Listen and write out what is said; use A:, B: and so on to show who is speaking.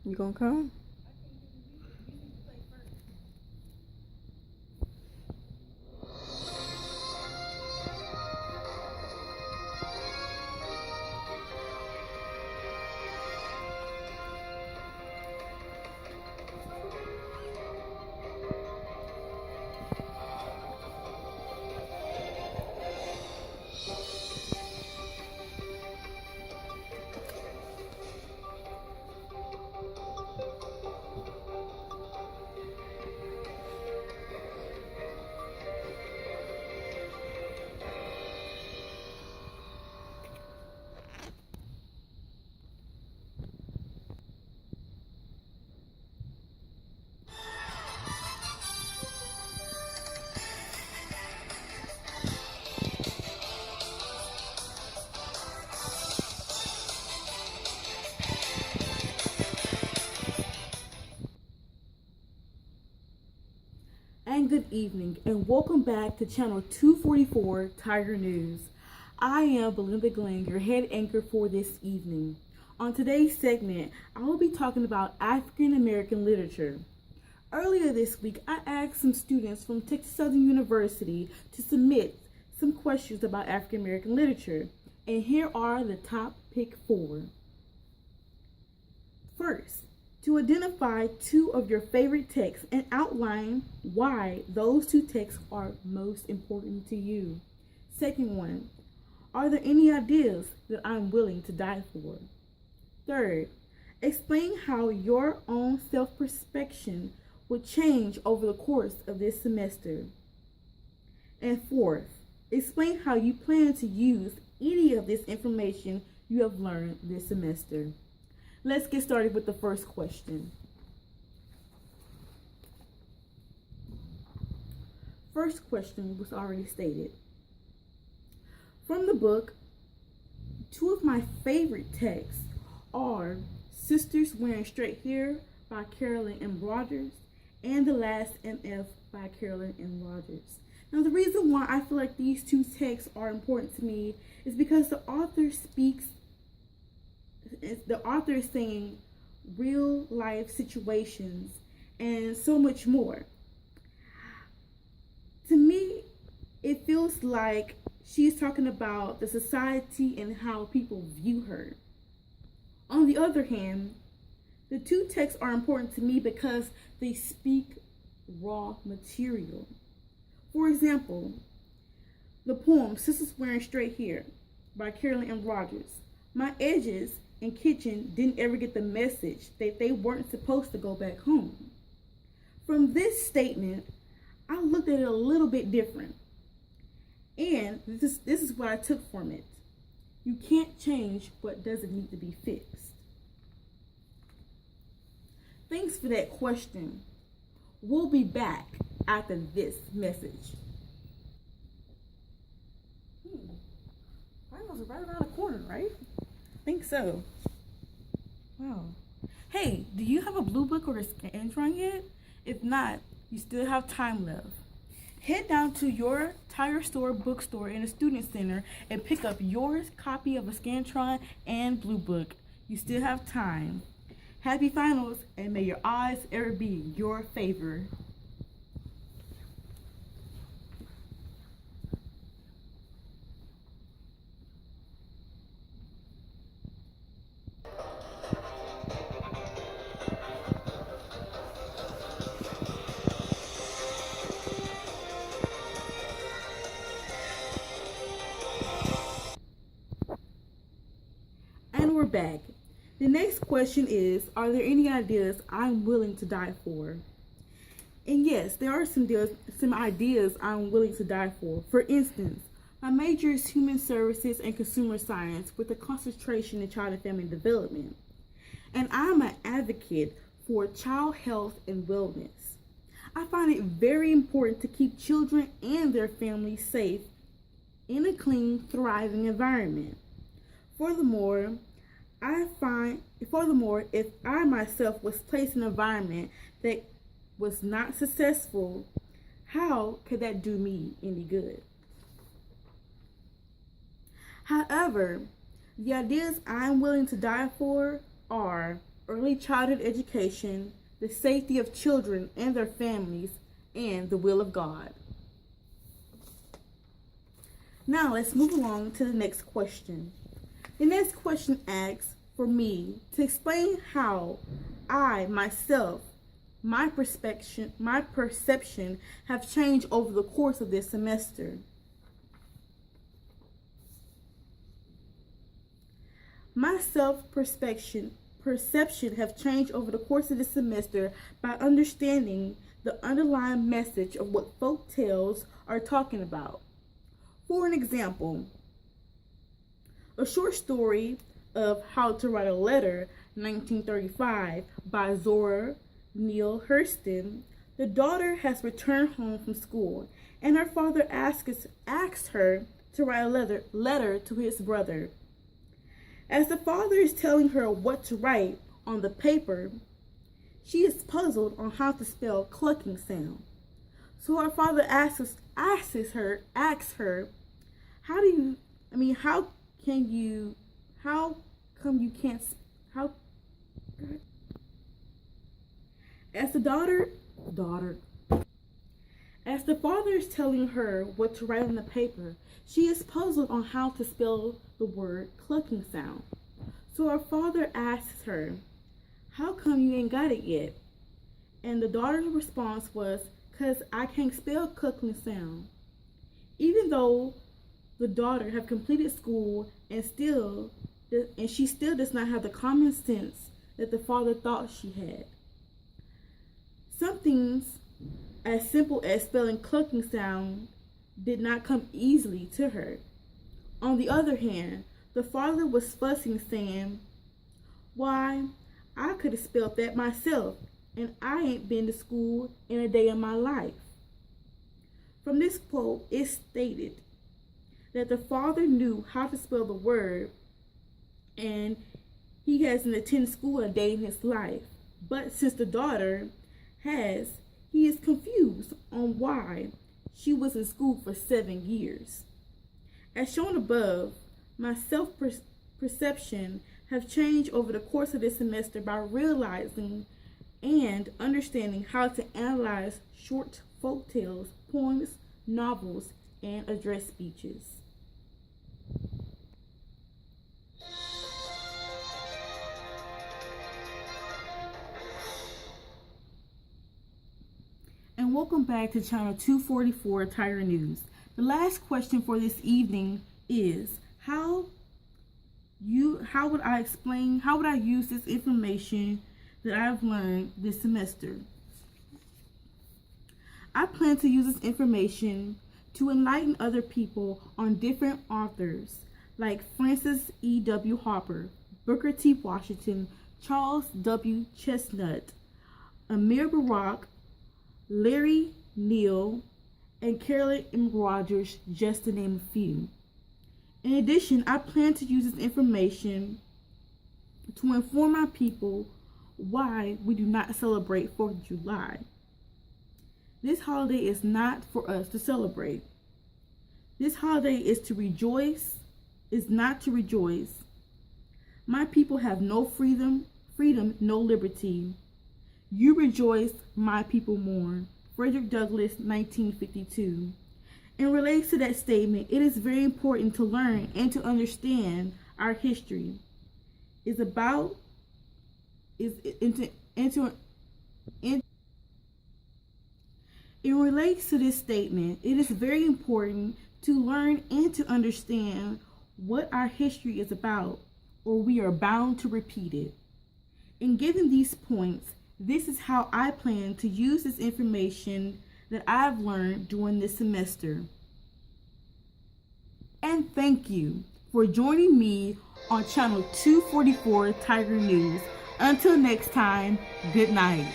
A: You gonna come? And good evening, and welcome back to channel 244 Tiger News. I am Belinda Glenn, your head anchor for this evening. On today's segment, I will be talking about African American literature. Earlier this week, I asked some students from Texas Southern University to submit some questions about African American literature, and here are the top pick 4. First, to identify 2 of your favorite texts and outline why those 2 texts are most important to you. Second one, are there any ideas that I'm willing to die for? Third, explain how your own self-perception will change over the course of this semester. And fourth, explain how you plan to use any of this information you have learned this semester. Let's get started with the first question. First question was already stated. From the book, 2 of my favorite texts are Sisters Wearing Straight Hair by Carolyn M. Rogers and The Last MF by Carolyn M. Rogers. Now, the reason why I feel like these 2 texts are important to me is because the author is saying real life situations and so much more. To me, it feels like she's talking about the society and how people view her. On the other hand, the 2 texts are important to me because they speak raw material. For example, the poem Sisters Wearing Straight Hair by Carolyn M. Rogers. My edges and kitchen didn't ever get the message that they weren't supposed to go back home. From this statement, I looked at it a little bit different. And this is what I took from it. You can't change what doesn't need to be fixed. Thanks for that question. We'll be back after this message. Finals are right around the corner, right? I think so. Wow. Hey, do you have a blue book or a Scantron yet? If not, you still have time left. Head down to your tire store, bookstore, and a student center and pick up your copy of a Scantron and blue book. You still have time. Happy finals, and may your odds ever be your favor. And we're back. The next question is, are there any ideas I'm willing to die for? And yes, there are some ideas I'm willing to die for. For instance, my major is human services and consumer science with a concentration in child and family development. And I'm an advocate for child health and wellness. I find it very important to keep children and their families safe in a clean, thriving environment. Furthermore, if I myself was placed in an environment that was not successful, how could that do me any good? However, the ideas I'm willing to die for are early childhood education, the safety of children and their families, and the will of God. Now let's move along to the next question. The next question asks for me to explain how I myself, my perception have changed over the course of this semester. My perception have changed over the course of this semester by understanding the underlying message of what folk tales are talking about. For an example, a short story of How to Write a Letter, 1935, by Zora Neale Hurston. The daughter has returned home from school, and her father asks her to write a letter to his brother. As the father is telling her what to write on the paper, she is puzzled on how to spell clucking sound. So her father asks her, how come you can't, as the father is telling her what to write on the paper, she is puzzled on how to spell the word clucking sound. So her father asks her, how come you ain't got it yet? And the daughter's response was, 'cause I can't spell clucking sound. Even though the daughter have completed school and she still does not have the common sense that the father thought she had. Some things as simple as spelling clucking sound did not come easily to her. On the other hand, the father was fussing, saying, why, I could have spelled that myself, and I ain't been to school in a day of my life. From this quote, it stated that the father knew how to spell the word, and he hasn't attended school a day in his life. But since the daughter has, he is confused on why she was in school for 7 years. As shown above, my self-perception have changed over the course of this semester by realizing and understanding how to analyze short folk tales, poems, novels, and address speeches. And welcome back to channel 244 Tiger News. The last question for this evening is how would I use this information that I've learned this semester? I plan to use this information to enlighten other people on different authors like Francis E.W. Harper, Booker T. Washington, Charles W. Chestnut, Amir Barak, Larry Neal, and Carolyn M. Rogers, just to name a few. In addition, I plan to use this information to inform my people why we do not celebrate 4th of July. This holiday is not for us to celebrate. This holiday is not to rejoice. My people have no freedom, no liberty. You rejoice, my people mourn. Frederick Douglass, 1952. In relation to that statement, it is very important to learn and to understand our history. In relation to this statement, it is very important to learn and to understand what our history is about, or we are bound to repeat it. In giving these points, this is how I plan to use this information that I've learned during this semester. And thank you for joining me on channel 244 Tiger News. Until next time, good night.